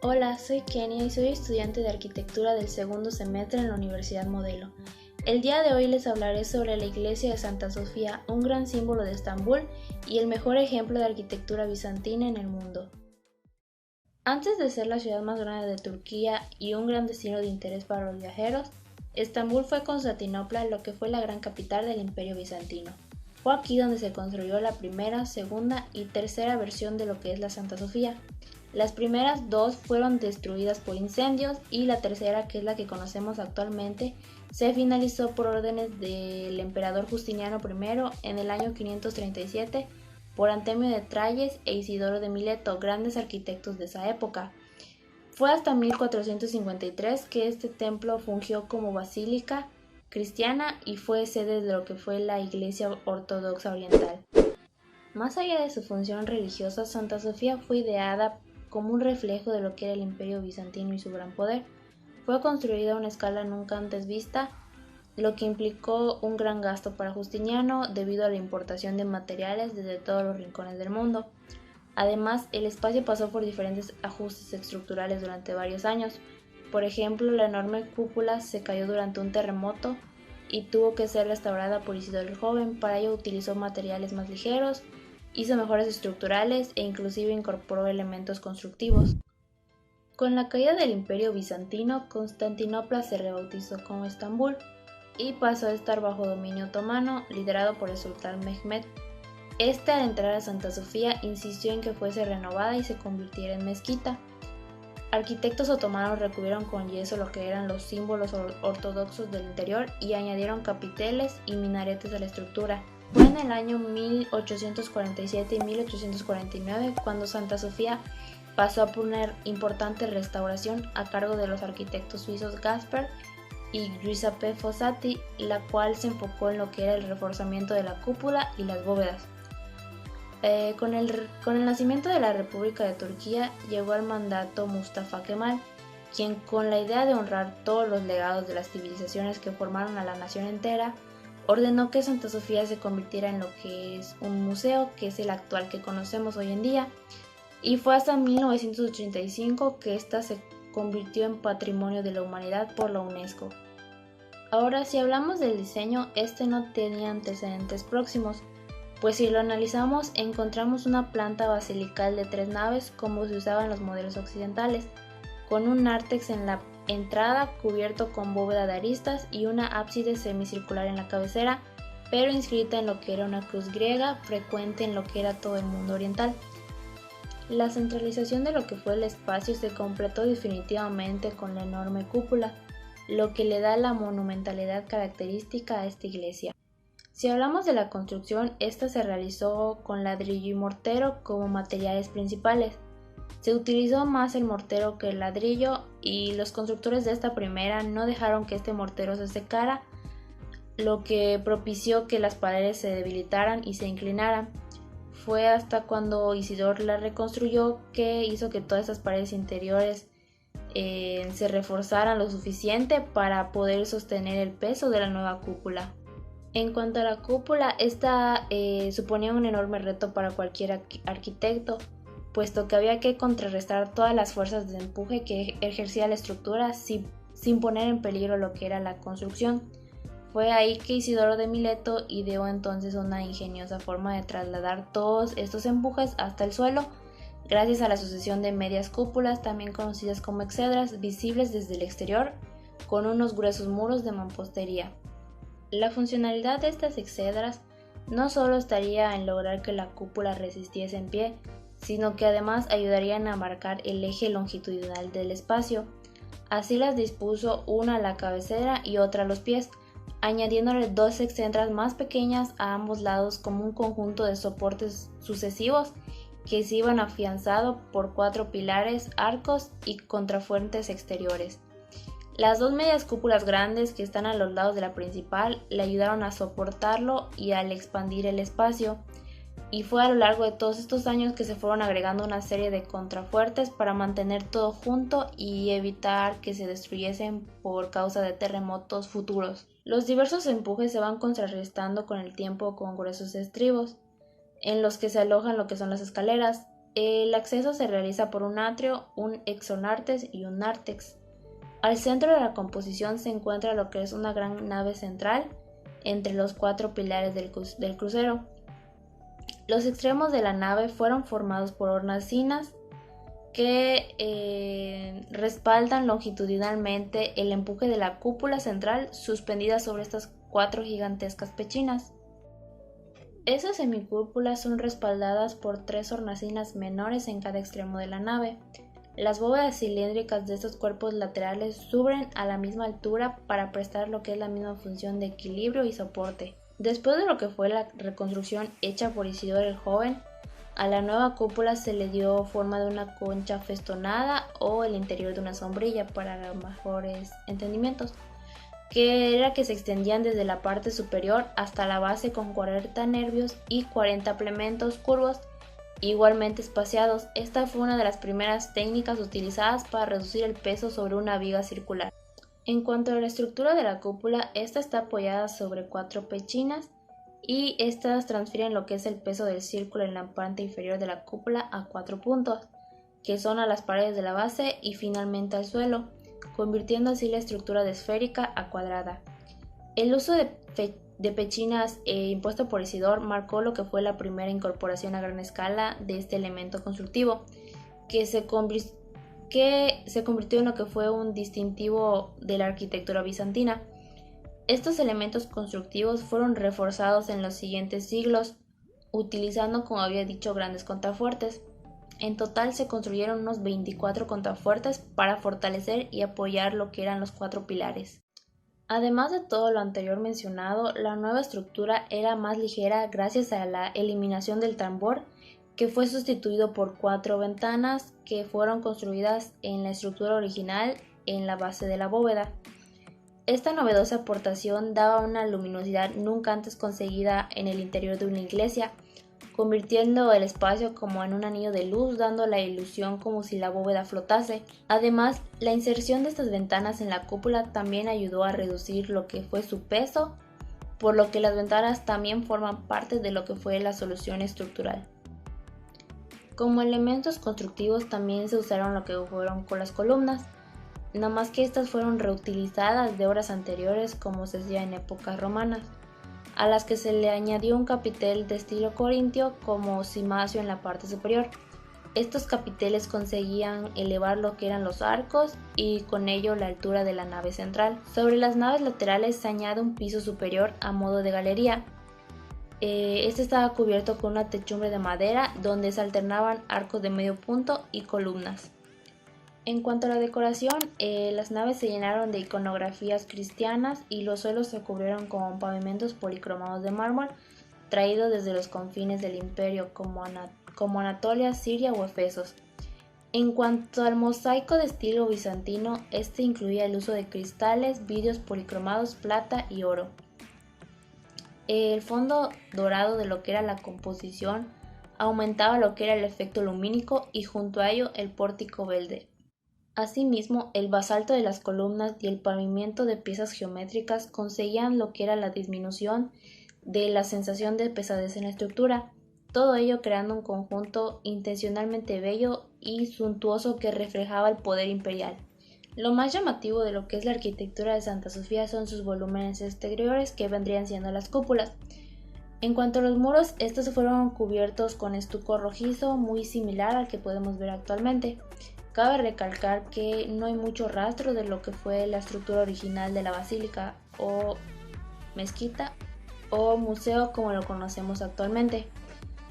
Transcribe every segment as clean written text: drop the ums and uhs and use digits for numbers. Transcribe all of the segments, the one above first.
Hola, soy Kenia y soy estudiante de arquitectura del segundo semestre en la Universidad Modelo. El día de hoy les hablaré sobre la iglesia de Santa Sofía, un gran símbolo de Estambul y el mejor ejemplo de arquitectura bizantina en el mundo. Antes de ser la ciudad más grande de Turquía y un gran destino de interés para los viajeros, Estambul fue Constantinopla, lo que fue la gran capital del Imperio bizantino. Fue aquí donde se construyó la primera, segunda y tercera versión de lo que es la Santa Sofía. Las primeras dos fueron destruidas por incendios y la tercera, que es la que conocemos actualmente, se finalizó por órdenes del emperador Justiniano I en el año 537 por Antemio de Tralles e Isidoro de Mileto, grandes arquitectos de esa época. Fue hasta 1453 que este templo fungió como basílica cristiana y fue sede de lo que fue la Iglesia Ortodoxa Oriental. Más allá de su función religiosa, Santa Sofía fue ideada como un reflejo de lo que era el Imperio bizantino y su gran poder. Fue construida a una escala nunca antes vista, lo que implicó un gran gasto para Justiniano debido a la importación de materiales desde todos los rincones del mundo. Además, el espacio pasó por diferentes ajustes estructurales durante varios años. Por ejemplo, la enorme cúpula se cayó durante un terremoto y tuvo que ser restaurada por Isidoro el Joven. Para ello utilizó materiales más ligeros, hizo mejoras estructurales e inclusive incorporó elementos constructivos. Con la caída del Imperio bizantino, Constantinopla se rebautizó como Estambul y pasó a estar bajo dominio otomano, liderado por el sultán Mehmed. Este, al entrar a Santa Sofía, insistió en que fuese renovada y se convirtiera en mezquita. Arquitectos otomanos recubrieron con yeso lo que eran los símbolos ortodoxos del interior y añadieron capiteles y minaretes a la estructura. Fue en el año 1847 y 1849 cuando Santa Sofía pasó a por una importante restauración a cargo de los arquitectos suizos Gasper y Giuseppe Fossati, la cual se enfocó en lo que era el reforzamiento de la cúpula y las bóvedas. Con el nacimiento de la República de Turquía llegó al mandato Mustafa Kemal, quien, con la idea de honrar todos los legados de las civilizaciones que formaron a la nación entera, ordenó que Santa Sofía se convirtiera en lo que es un museo, que es el actual que conocemos hoy en día, y fue hasta 1985 que ésta se convirtió en Patrimonio de la Humanidad por la UNESCO. Ahora, si hablamos del diseño, este no tenía antecedentes próximos, pues si lo analizamos encontramos una planta basilical de 3 naves como se usaba en los modelos occidentales, con un nártex en la entrada cubierto con bóveda de aristas y una ábside semicircular en la cabecera, pero inscrita en lo que era una cruz griega frecuente en lo que era todo el mundo oriental. La centralización de lo que fue el espacio se completó definitivamente con la enorme cúpula, lo que le da la monumentalidad característica a esta iglesia. Si hablamos de la construcción, esta se realizó con ladrillo y mortero como materiales principales. Se utilizó más el mortero que el ladrillo y los constructores de esta primera no dejaron que este mortero se secara, lo que propició que las paredes se debilitaran y se inclinaran. Fue hasta cuando Isidoro la reconstruyó que hizo que todas estas paredes interiores se reforzaran lo suficiente para poder sostener el peso de la nueva cúpula. En cuanto a la cúpula, esta suponía un enorme reto para cualquier arquitecto, puesto que había que contrarrestar todas las fuerzas de empuje que ejercía la estructura sin poner en peligro lo que era la construcción. Fue ahí que Isidoro de Mileto ideó entonces una ingeniosa forma de trasladar todos estos empujes hasta el suelo, gracias a la sucesión de medias cúpulas, también conocidas como exedras, visibles desde el exterior, con unos gruesos muros de mampostería. La funcionalidad de estas exedras no solo estaría en lograr que la cúpula resistiese en pie, sino que además ayudarían a marcar el eje longitudinal del espacio. Así las dispuso una a la cabecera y otra a los pies, añadiéndole 2 exedras más pequeñas a ambos lados como un conjunto de soportes sucesivos que se iban afianzado por 4 pilares, arcos y contrafuertes exteriores. Las 2 medias cúpulas grandes que están a los lados de la principal le ayudaron a soportarlo y al expandir el espacio, y fue a lo largo de todos estos años que se fueron agregando una serie de contrafuertes para mantener todo junto y evitar que se destruyesen por causa de terremotos futuros. Los diversos empujes se van contrarrestando con el tiempo con gruesos estribos, en los que se alojan lo que son las escaleras. El acceso se realiza por un atrio, un exonartes y un nártex. Al centro de la composición se encuentra lo que es una gran nave central entre los 4 pilares del crucero. Los extremos de la nave fueron formados por hornacinas que respaldan longitudinalmente el empuje de la cúpula central suspendida sobre estas 4 gigantescas pechinas. Esas semicúpulas son respaldadas por 3 hornacinas menores en cada extremo de la nave. Las bóvedas cilíndricas de estos cuerpos laterales suben a la misma altura para prestar lo que es la misma función de equilibrio y soporte. Después de lo que fue la reconstrucción hecha por Isidoro el Joven, a la nueva cúpula se le dio forma de una concha festonada o el interior de una sombrilla para mejores entendimientos, que era que se extendían desde la parte superior hasta la base con 40 nervios y 40 plementos curvos igualmente espaciados. Esta fue una de las primeras técnicas utilizadas para reducir el peso sobre una viga circular. En cuanto a la estructura de la cúpula, esta está apoyada sobre 4 pechinas y estas transfieren lo que es el peso del círculo en la parte inferior de la cúpula a 4 puntos, que son a las paredes de la base y finalmente al suelo, convirtiendo así la estructura de esférica a cuadrada. El uso de pechinas impuesto por Isidoro marcó lo que fue la primera incorporación a gran escala de este elemento constructivo, que se convirtió en lo que fue un distintivo de la arquitectura bizantina. Estos elementos constructivos fueron reforzados en los siguientes siglos, utilizando, como había dicho, grandes contrafuertes. En total se construyeron unos 24 contrafuertes para fortalecer y apoyar lo que eran los 4 pilares. Además de todo lo anterior mencionado, la nueva estructura era más ligera gracias a la eliminación del tambor, que fue sustituido por 4 ventanas que fueron construidas en la estructura original en la base de la bóveda. Esta novedosa aportación daba una luminosidad nunca antes conseguida en el interior de una iglesia, convirtiendo el espacio como en un anillo de luz, dando la ilusión como si la bóveda flotase. Además, la inserción de estas ventanas en la cúpula también ayudó a reducir lo que fue su peso, por lo que las ventanas también forman parte de lo que fue la solución estructural. Como elementos constructivos también se usaron lo que fueron con las columnas, nada más que estas fueron reutilizadas de obras anteriores como se hacía en épocas romanas, a las que se le añadió un capitel de estilo corintio como cimacio en la parte superior. Estos capiteles conseguían elevar lo que eran los arcos y con ello la altura de la nave central. Sobre las naves laterales se añade un piso superior a modo de galería. Este estaba cubierto con una techumbre de madera donde se alternaban arcos de medio punto y columnas. En cuanto a la decoración, las naves se llenaron de iconografías cristianas y los suelos se cubrieron con pavimentos policromados de mármol traídos desde los confines del imperio como Anatolia, Siria o Efesos. En cuanto al mosaico de estilo bizantino, este incluía el uso de cristales, vidrios policromados, plata y oro. El fondo dorado de lo que era la composición aumentaba lo que era el efecto lumínico y junto a ello el pórtico verde. Asimismo, el basalto de las columnas y el pavimento de piezas geométricas conseguían lo que era la disminución de la sensación de pesadez en la estructura, todo ello creando un conjunto intencionalmente bello y suntuoso que reflejaba el poder imperial. Lo más llamativo de lo que es la arquitectura de Santa Sofía son sus volúmenes exteriores que vendrían siendo las cúpulas. En cuanto a los muros, estos fueron cubiertos con estuco rojizo muy similar al que podemos ver actualmente. Cabe recalcar que no hay mucho rastro de lo que fue la estructura original de la basílica o mezquita o museo como lo conocemos actualmente.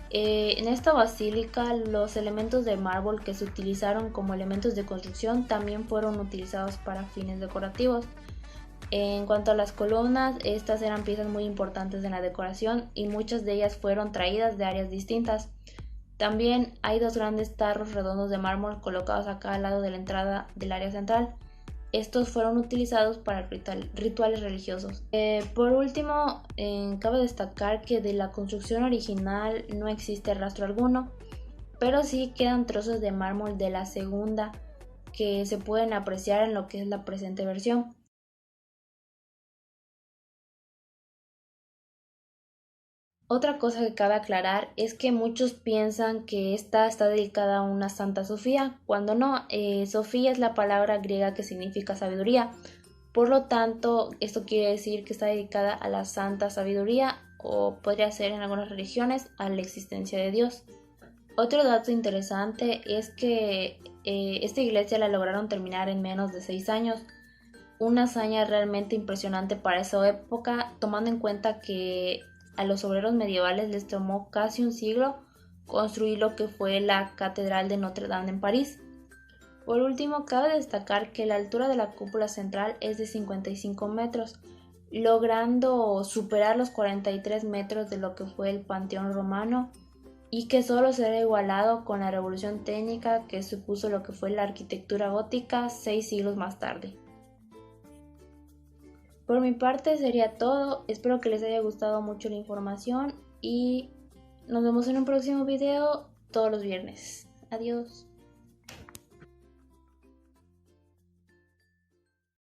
En esta basílica los elementos de mármol que se utilizaron como elementos de construcción también fueron utilizados para fines decorativos. En cuanto a las columnas, estas eran piezas muy importantes en la decoración y muchas de ellas fueron traídas de áreas distintas. También hay 2 grandes tarros redondos de mármol colocados a cada lado de la entrada del área central. Estos fueron utilizados para rituales religiosos. Por último, cabe destacar que de la construcción original no existe rastro alguno, pero sí quedan trozos de mármol de la segunda que se pueden apreciar en lo que es la presente versión. Otra cosa que cabe aclarar es que muchos piensan que esta está dedicada a una Santa Sofía, cuando no. Sofía es la palabra griega que significa sabiduría. Por lo tanto, esto quiere decir que está dedicada a la Santa Sabiduría, o podría ser en algunas religiones a la existencia de Dios. Otro dato interesante es que esta iglesia la lograron terminar en menos de 6 años, una hazaña realmente impresionante para esa época, tomando en cuenta que a los obreros medievales les tomó casi un siglo construir lo que fue la Catedral de Notre Dame en París. Por último, cabe destacar que la altura de la cúpula central es de 55 metros, logrando superar los 43 metros de lo que fue el Panteón Romano, y que solo será igualado con la revolución técnica que supuso lo que fue la arquitectura gótica 6 siglos más tarde. Por mi parte sería todo, espero que les haya gustado mucho la información y nos vemos en un próximo video todos los viernes. Adiós.